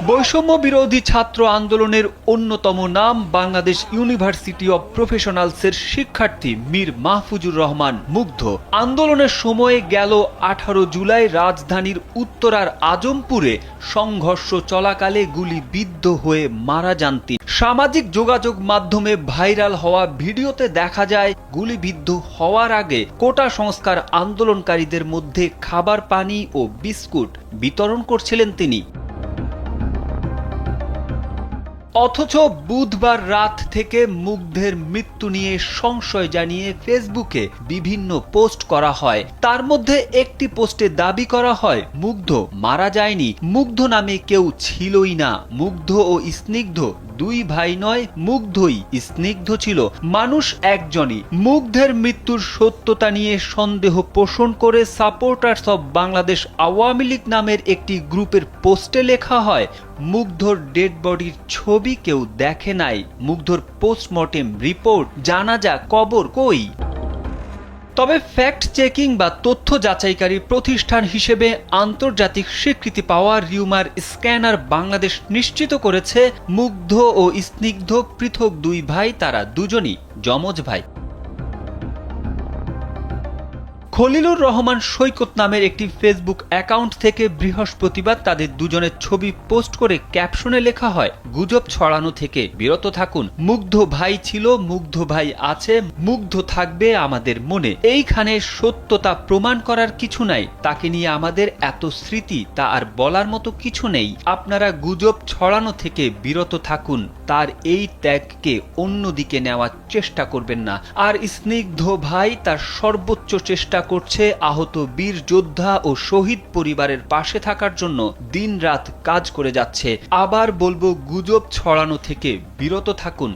বৈষম্য বিরোধী ছাত্র আন্দোলনের অন্যতম নাম বাংলাদেশ ইউনিভার্সিটি অব প্রফেশনালসের শিক্ষার্থী মীর মাহফুজুর রহমান মুগ্ধ। আন্দোলনের সময়ে গেল 18 জুলাই রাজধানীর উত্তরার আজমপুরে সংঘর্ষ চলাকালে গুলিবিদ্ধ হয়ে মারা যান তিনি। সামাজিক যোগাযোগ মাধ্যমে ভাইরাল হওয়া ভিডিওতে দেখা যায় গুলিবিদ্ধ হওয়ার আগে কোটা সংস্কার আন্দোলনকারীদের মধ্যে খাবার, পানি ও বিস্কুট বিতরণ করছিলেন তিনি। অথচ বুধবার রাত থেকে মুগ্ধের মৃত্যু নিয়ে সংশয় জানিয়ে ফেসবুকে বিভিন্ন পোস্ট করা হয়। তার মধ্যে একটি পোস্টে দাবি করা হয় মুগ্ধ মারা যায়নি, মুগ্ধ নামে কেউ ছিলই না, মুগ্ধ ও স্নিগ্ধ দুই ভাই নয়, মুগ্ধই স্নিগ্ধ ছিল, মানুষ একজনই। মুগ্ধের মৃত্যুর সত্যতা নিয়ে সন্দেহ পোষণ করে সাপোর্টার্স অব বাংলাদেশ আওয়ামী লীগ নামের একটি গ্রুপের পোস্টে লেখা হয়, মুগ্ধর ডেড বডির ছবি কেউ দেখে নাই, মুগ্ধর পোস্টমর্টেম রিপোর্ট, জানাজা, কবর কই? তবে ফ্যাক্ট চেকিং বা তথ্য যাচাইকারী প্রতিষ্ঠান হিসেবে আন্তর্জাতিক স্বীকৃতি পাওয়া রিউমার স্ক্যানার বাংলাদেশ নিশ্চিত করেছে মুগ্ধ ও স্নিগ্ধ পৃথক দুই ভাই, তারা দুজনই যমজ ভাই। খলিলুর রহমান সৈকত নামের একটি ফেসবুক অ্যাকাউন্ট থেকে বৃহস্পতিবার তাদের দুজনের ছবি পোস্ট করে ক্যাপশনে লেখা হয়, গুজব ছড়ানো থেকে বিরত থাকুন, মুগ্ধ ভাই ছিল, মুগ্ধ ভাই আছে, মুগ্ধ থাকবে আমাদের মনে। এইখানে সত্যতা প্রমাণ করার কিছু নাই, তাকে নিয়ে আমাদের এত স্মৃতি, তা আর বলার মতো কিছু নেই। আপনারা গুজব ছড়ানো থেকে বিরত থাকুন, তার এই ত্যাগকে অন্যদিকে নেওয়ার চেষ্টা করবেন না। আর স্নিগ্ধ ভাই তার সর্বোচ্চ চেষ্টা করছে আহত বীর যোদ্ধা ও শহীদ পরিবারের পাশে থাকার জন্য দিনরাত কাজ করে যাচ্ছে। আবার বলবো, গুজব ছড়ানো থেকে বিরত থাকুন।